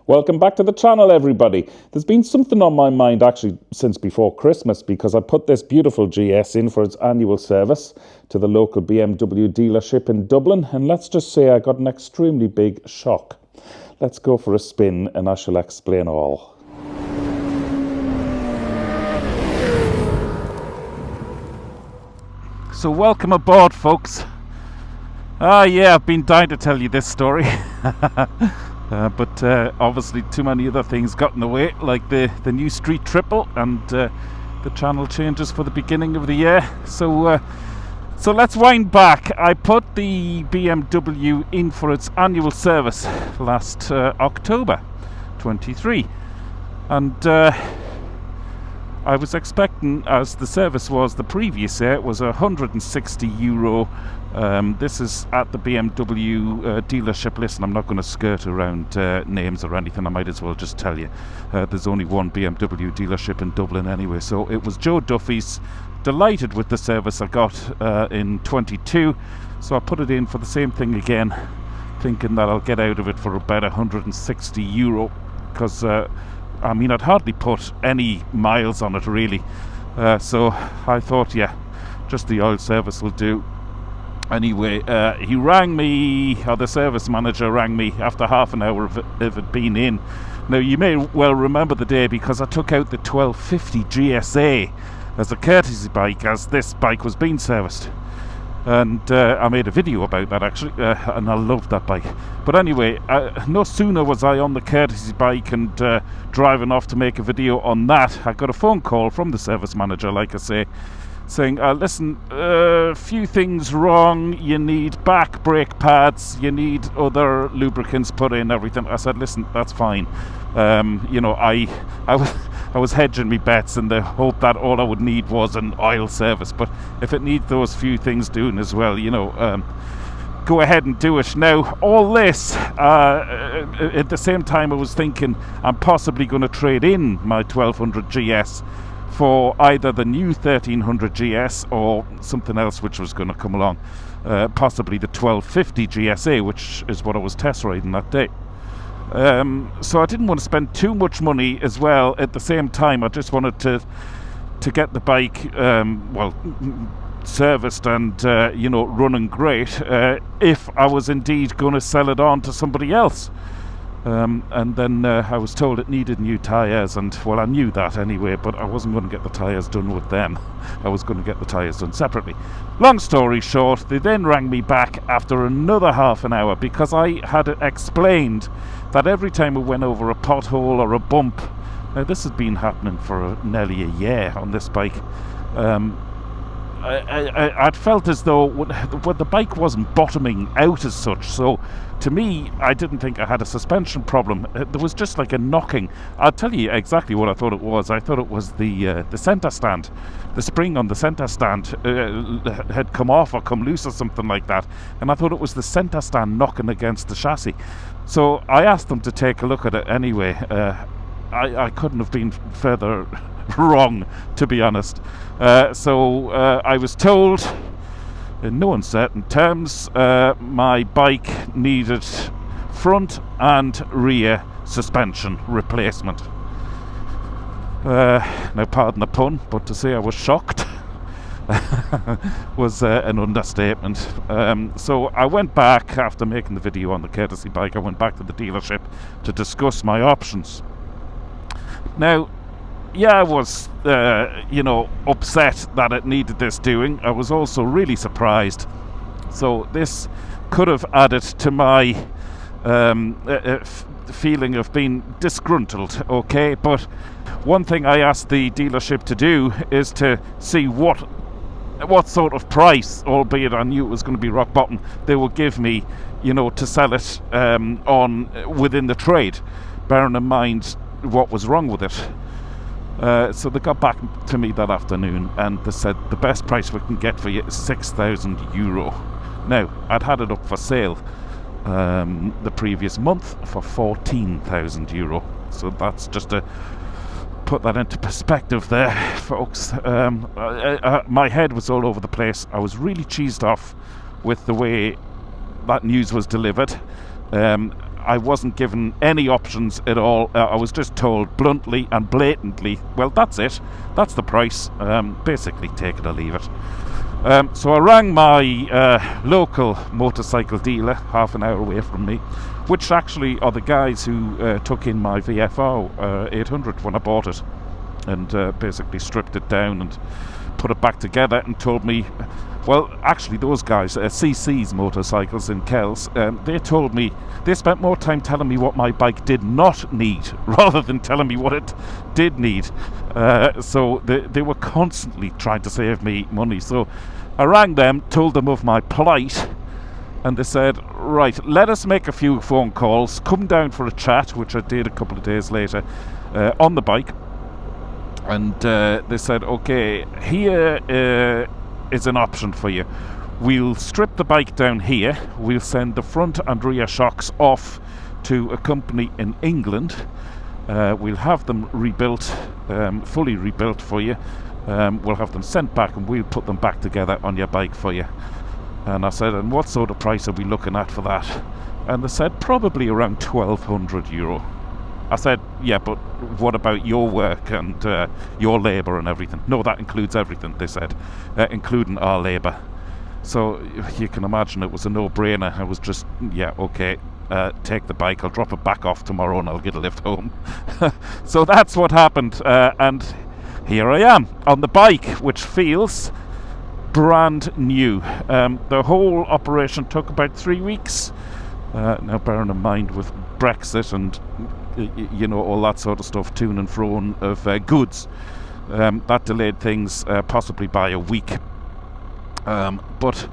Welcome back to the channel, everybody. There's been something on my mind actually since before Christmas, because I put this beautiful GS in for its annual service to the local BMW dealership in Dublin, and let's just say I got an extremely big shock. Let's go for a spin and I shall explain all. So welcome aboard, folks. Yeah, I've been dying to tell you this story. But obviously too many other things got in the way, like the new Street Triple and the channel changes for the beginning of the year. So let's wind back. I put the BMW in for its annual service last October 23, and I was expecting, as the service was the previous year, it was €160. This is at the BMW dealership. Listen, I'm not going to skirt around names or anything. I might as well just tell you. There's only one BMW dealership in Dublin anyway. So it was Joe Duffy's. Delighted with the service I got in 22. So I put it in for the same thing again, thinking that I'll get out of it for about €160. Because, I mean, I'd hardly put any miles on it, really. So I thought, yeah, just the oil service will do. Anyway, he rang me, or the service manager rang me after half an hour of it being in. Now, you may well remember the day because I took out the 1250 GSA as a courtesy bike as this bike was being serviced. And I made a video about that, actually, and I loved that bike. But anyway, no sooner was I on the courtesy bike and driving off to make a video on that, I got a phone call from the service manager, like I say, saying, listen, few things wrong, you need back brake pads, you need other lubricants put in, everything. I said, listen, that's fine. You know, I was hedging me bets in the hope that all I would need was an oil service, but if it needs those few things doing as well, you know, go ahead and do it. Now, all this, at the same time I was thinking I'm possibly going to trade in my 1200 GS for either the new 1300 GS or something else which was going to come along, possibly the 1250 GSA, which is what I was test riding that day. So I didn't want to spend too much money as well at the same time. I just wanted to get the bike well, serviced and you know, running great, if I was indeed going to sell it on to somebody else. And then I was told it needed new tyres, and well, I knew that anyway, but I wasn't going to get the tyres done with them. I was going to get the tyres done separately. Long story short, they then rang me back after another half an hour because I had explained that every time we went over a pothole or a bump, now this has been happening for nearly a year on this bike, I'd felt as though the bike wasn't bottoming out as such. So to me, I didn't think I had a suspension problem. There was just like a knocking. I'll tell you exactly what I thought it was. I thought it was the centre stand. The spring on the centre stand had come off or come loose or something like that. And I thought it was the centre stand knocking against the chassis. So I asked them to take a look at it anyway. I couldn't have been further wrong, to be honest. So I was told, in no uncertain terms, my bike needed front and rear suspension replacement. Now, pardon the pun, but to say I was shocked was an understatement. So I went back, after making the video on the courtesy bike, I went back to the dealership to discuss my options. Now, yeah, I was, you know, upset that it needed this doing. I was also really surprised. So this could have added to my feeling of being disgruntled, okay? But one thing I asked the dealership to do is to see what sort of price, albeit I knew it was going to be rock bottom, they would give me, you know, to sell it on within the trade, bearing in mind what was wrong with it. So they got back to me that afternoon and they said the best price we can get for you is €6,000. Now, I'd had it up for sale the previous month for €14,000. So that's just to put that into perspective there, folks. My head was all over the place. I was really cheesed off with the way that news was delivered. I wasn't given any options at all. I was just told bluntly and blatantly, well, that's it, that's the price, basically take it or leave it. So I rang my local motorcycle dealer, half an hour away from me, which actually are the guys who took in my VFR 800 when I bought it, and basically stripped it down and put it back together, and told me, well, actually those guys, CC's motorcycles in Kells, they told me, they spent more time telling me what my bike did not need rather than telling me what it did need. So they were constantly trying to save me money. So I rang them, told them of my plight, and they said, right, let us make a few phone calls, come down for a chat, which I did a couple of days later, on the bike. And they said, okay, here is an option for you. We'll strip the bike down here, we'll send the front and rear shocks off to a company in England, we'll have them rebuilt, fully rebuilt for you, we'll have them sent back and we'll put them back together on your bike for you. And I said, and what sort of price are we looking at for that? And they said, probably around €1,200. I said, yeah, but what about your work and your labour and everything? No, that includes everything, they said, including our labour. So you can imagine it was a no-brainer. I was just, yeah, okay, take the bike, I'll drop it back off tomorrow and I'll get a lift home. So that's what happened, and here I am on the bike, which feels brand new. The whole operation took about 3 weeks. Now, bearing in mind with Brexit and you know, all that sort of stuff, to and fro of goods, that delayed things possibly by a week. But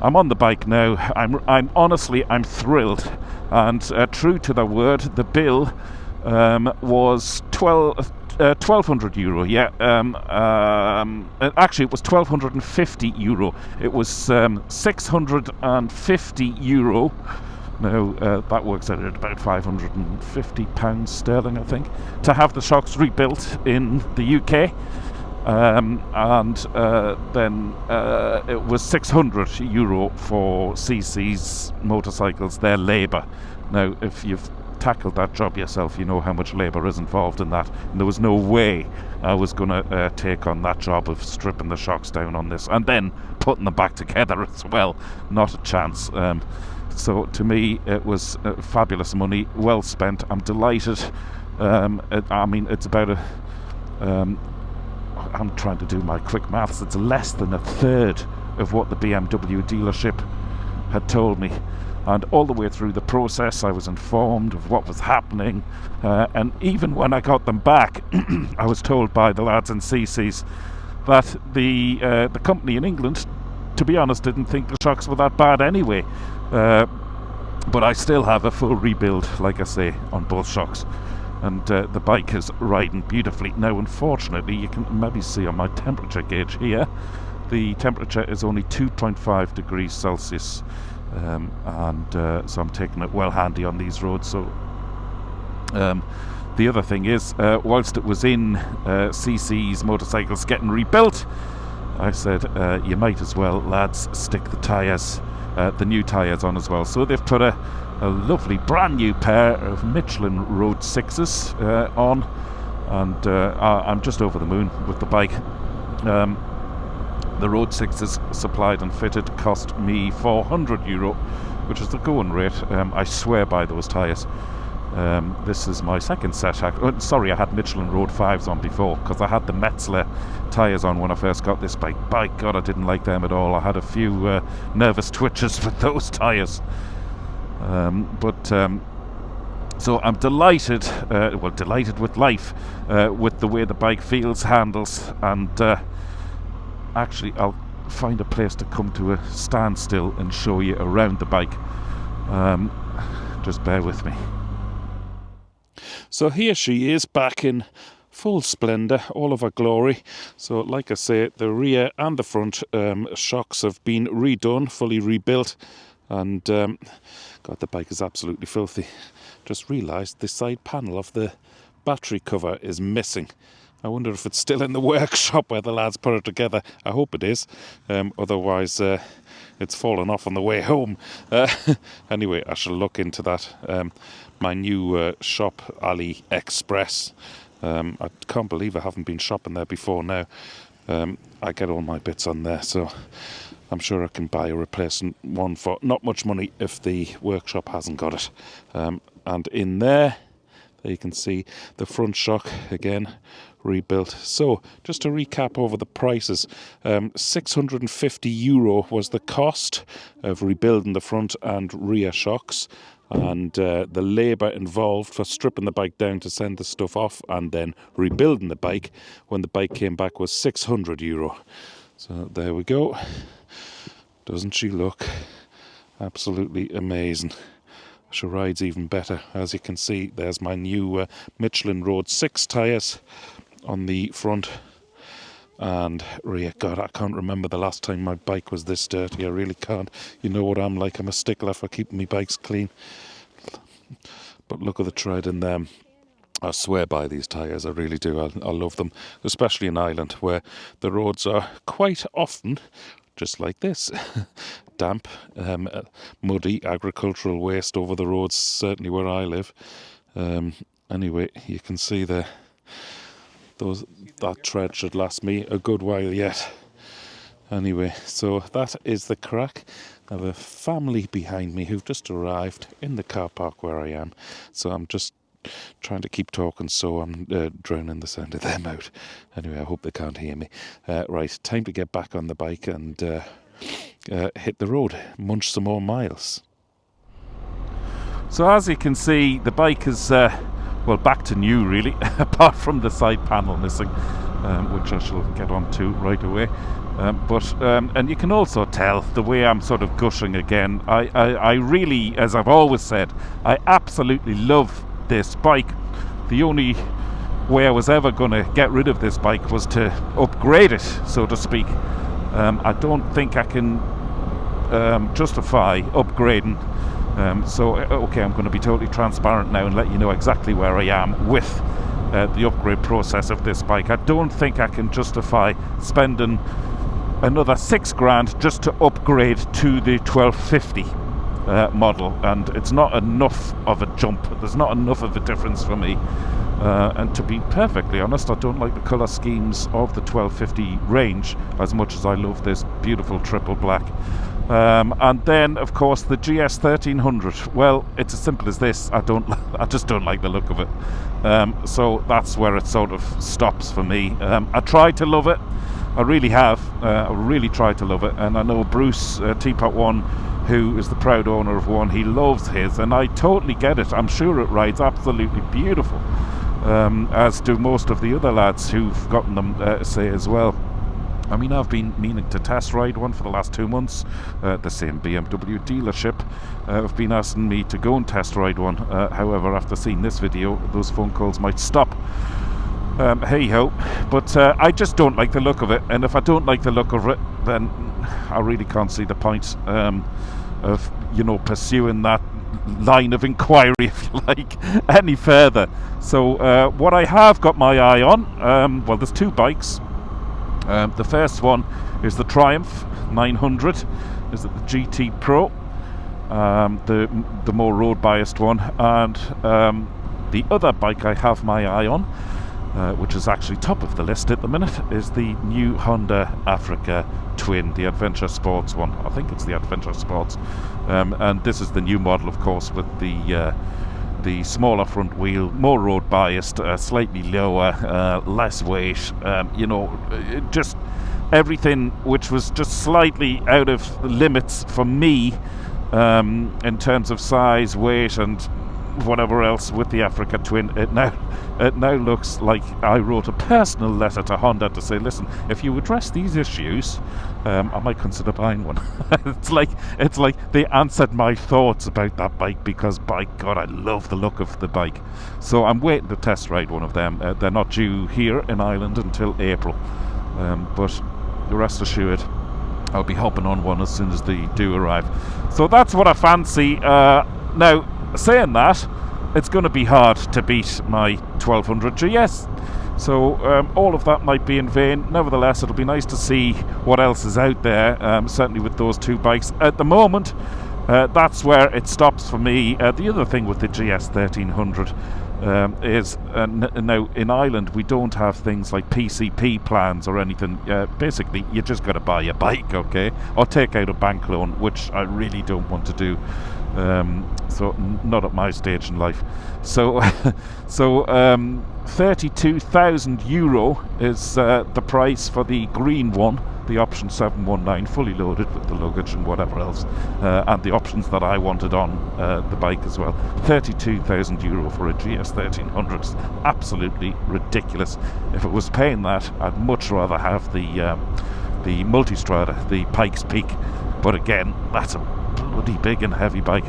I'm on the bike now. I'm honestly, I'm thrilled, and true to the word, the bill was €1,200. Yeah, actually, it was €1,250. It was €650. Now, that works out at about £550 sterling, I think, to have the shocks rebuilt in the UK. And then it was €600 for CC's motorcycles, their labour. Now, if you've tackled that job yourself, you know how much labour is involved in that. And there was no way I was going to take on that job of stripping the shocks down on this and then putting them back together as well. Not a chance. So to me, it was fabulous money, well spent. I'm delighted. I mean, it's about a... I'm trying to do my quick maths. It's less than a third of what the BMW dealership had told me. And all the way through the process, I was informed of what was happening. And even when I got them back, I was told by the lads in CC's that the company in England, to be honest, didn't think the shocks were that bad anyway. But I still have a full rebuild, like I say, on both shocks. And the bike is riding beautifully. Now, unfortunately, you can maybe see on my temperature gauge here, the temperature is only 2.5 degrees Celsius. So I'm taking it well handy on these roads. So the other thing is, whilst it was in CC's motorcycles getting rebuilt, I said, you might as well, lads, stick the tyres, the new tyres on as well. So they've put a lovely brand new pair of Michelin Road 6s on, and I'm just over the moon with the bike. The Road 6s supplied and fitted cost me €400, which is the going rate. I swear by those tyres. This is my second set. Sorry, I had Michelin Road 5s on before, because I had the Metzler tyres on when I first got this bike. By God, I didn't like them at all. I had a few nervous twitches with those tyres. So I'm delighted, delighted with life, with the way the bike feels, handles, and actually I'll find a place to come to a standstill and show you around the bike. Just bear with me. So here she is, back in full splendour, all of her glory. So like I say, the rear and the front shocks have been redone, fully rebuilt, and God, the bike is absolutely filthy. Just realised the side panel of the battery cover is missing. I wonder if it's still in the workshop where the lads put it together. I hope it is. Otherwise, it's fallen off on the way home. Anyway, I shall look into that. My new shop, AliExpress. I can't believe I haven't been shopping there before now. I get all my bits on there, so I'm sure I can buy a replacement one for not much money if the workshop hasn't got it. And in there you can see the front shock again rebuilt. So just to recap over the prices, €650 was the cost of rebuilding the front and rear shocks, and the labour involved for stripping the bike down to send the stuff off and then rebuilding the bike when the bike came back was €600. So there we go. Doesn't she look absolutely amazing? She rides even better. As you can see, there's my new Michelin Road 6 tyres on the front and rear. God, I can't remember the last time my bike was this dirty. I really can't. You know what I'm like. I'm a stickler for keeping my bikes clean. But look at the tread in them. I swear by these tyres, I really do. I love them, especially in Ireland, where the roads are quite often just like this. Damp, muddy, agricultural waste over the roads, certainly where I live. Anyway, you can see there, that tread should last me a good while yet. Anyway, so that is the crack. I have a family behind me who've just arrived in the car park where I am, so I'm just trying to keep talking so I'm drowning the sound of them out. Anyway, I hope they can't hear me. Right, time to get back on the bike and hit the road, munch some more miles. So as you can see, the bike is well, back to new really, apart from the side panel missing, which I shall get onto right away. And you can also tell the way I'm sort of gushing again. I really, as I've always said, I absolutely love this bike. The only way I was ever going to get rid of this bike was to upgrade it, so to speak. I don't think I can justify upgrading. Okay, I'm going to be totally transparent now and let you know exactly where I am with the upgrade process of this bike. I don't think I can justify spending another £6,000 just to upgrade to the 1250 model, and it's not enough of a jump. There's not enough of a difference for me. And to be perfectly honest, I don't like the colour schemes of the 1250 range as much as I love this beautiful triple black. And then, of course, the GS 1300. Well, it's as simple as this. I just don't like the look of it. So that's where it sort of stops for me. I tried to love it. I really have. I really tried to love it. And I know Bruce, Teapot One, who is the proud owner of one, he loves his, and I totally get it. I'm sure it rides absolutely beautiful, as do most of the other lads who've gotten them, say as well. I mean, I've been meaning to test ride one for the last 2 months. The same BMW dealership have been asking me to go and test ride one. However, after seeing this video, those phone calls might stop. Hey ho, but I just don't like the look of it, and if I don't like the look of it, then I really can't see the point of, you know, pursuing that line of inquiry, if you like, any further. So what I have got my eye on, well, there's two bikes. The first one is the Triumph 900, is it the GT Pro, the more road biased one, and the other bike I have my eye on, which is actually top of the list at the minute, is the new Honda Africa Twin, the Adventure Sports one. I think it's the Adventure Sports. And this is the new model, of course, with the smaller front wheel, more road biased, slightly lower, less weight, you know, just everything which was just slightly out of limits for me in terms of size, weight and whatever else with the Africa Twin. It now looks like I wrote a personal letter to Honda to say, listen, if you address these issues, I might consider buying one. It's like they answered my thoughts about that bike, because by God, I love the look of the bike. So I'm waiting to test ride one of them. They're not due here in Ireland until April, but rest assured I'll be hopping on one as soon as they do arrive. So that's what I fancy. Now, saying that, it's going to be hard to beat my 1200GS. So all of that might be in vain. Nevertheless, it'll be nice to see what else is out there, certainly with those two bikes. At the moment, that's where it stops for me. The other thing with the GS 1300 is now in Ireland we don't have things like PCP plans or anything. Basically, you just got to buy a bike, okay, or take out a bank loan, which I really don't want to do. So not at my stage in life. So 32,000 euro is the price for the green one, the option 719, fully loaded with the luggage and whatever else, and the options that I wanted on the bike as well. 32,000 euro for a GS 1300 is absolutely ridiculous. If it was paying that, I'd much rather have the Multistrada, the Pikes Peak. But again, that's a bloody big and heavy bike.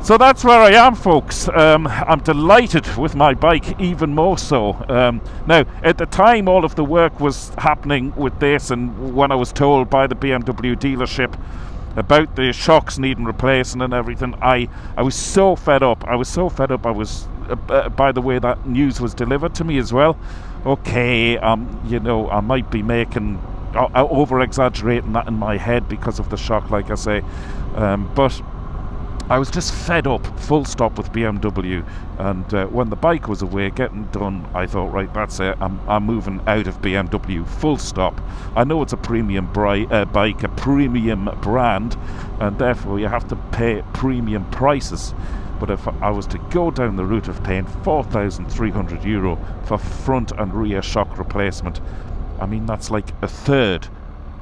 So that's where I am, folks. I'm delighted with my bike, even more so. Now, at the time all of the work was happening with this, and when I was told by the BMW dealership about the shocks needing replacing and everything, I was so fed up. I was by the way that news was delivered to me as well. Okay, you know, I might be over-exaggerating that in my head because of the shock, like I say, but I was just fed up, full stop, with BMW. And when the bike was away, getting done, I thought, right, that's it, I'm moving out of BMW, full stop. I know it's a premium bike, a premium brand, and therefore you have to pay premium prices. But if I was to go down the route of paying 4,300 euro for front and rear shock replacement, I mean, that's like a third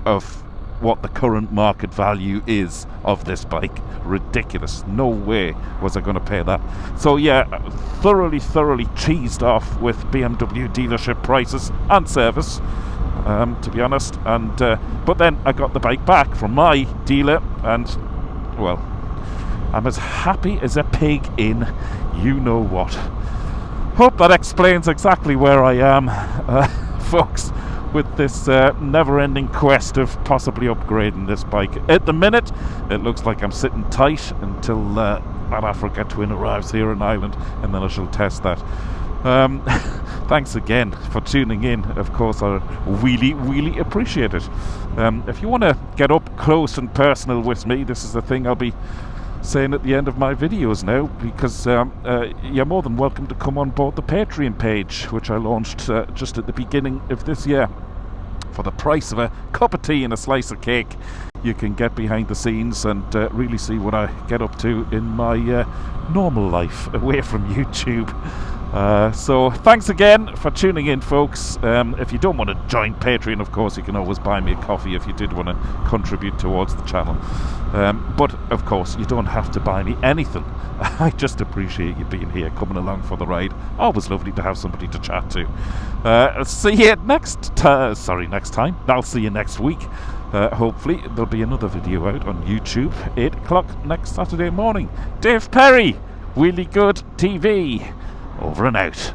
of what the current market value is of this bike. Ridiculous. No way was I going to pay that. So yeah, thoroughly cheesed off with BMW dealership prices and service, to be honest. And but then I got the bike back from my dealer, and well, I'm as happy as a pig in you know what. Hope that explains exactly where I am, folks, with this never-ending quest of possibly upgrading this bike. At the minute, it looks like I'm sitting tight until that Africa Twin arrives here in Ireland, and then I shall test that. Thanks again for tuning in. Of course, I really appreciate it. If you want to get up close and personal with me, this is the thing I'll be saying at the end of my videos now, because you're more than welcome to come on board the Patreon page, which I launched just at the beginning of this year. For the price of a cup of tea and a slice of cake, you can get behind the scenes and really see what I get up to in my normal life away from YouTube. So thanks again for tuning in, folks. If you don't want to join Patreon, of course, you can always buy me a coffee if you did want to contribute towards the channel. But of course, you don't have to buy me anything. I just appreciate you being here, coming along for the ride. Always lovely to have somebody to chat to. See you next time. I'll see you next week. Hopefully there'll be another video out on YouTube 8 o'clock next Saturday morning. Dave Perry, Really Good TV. Over and out.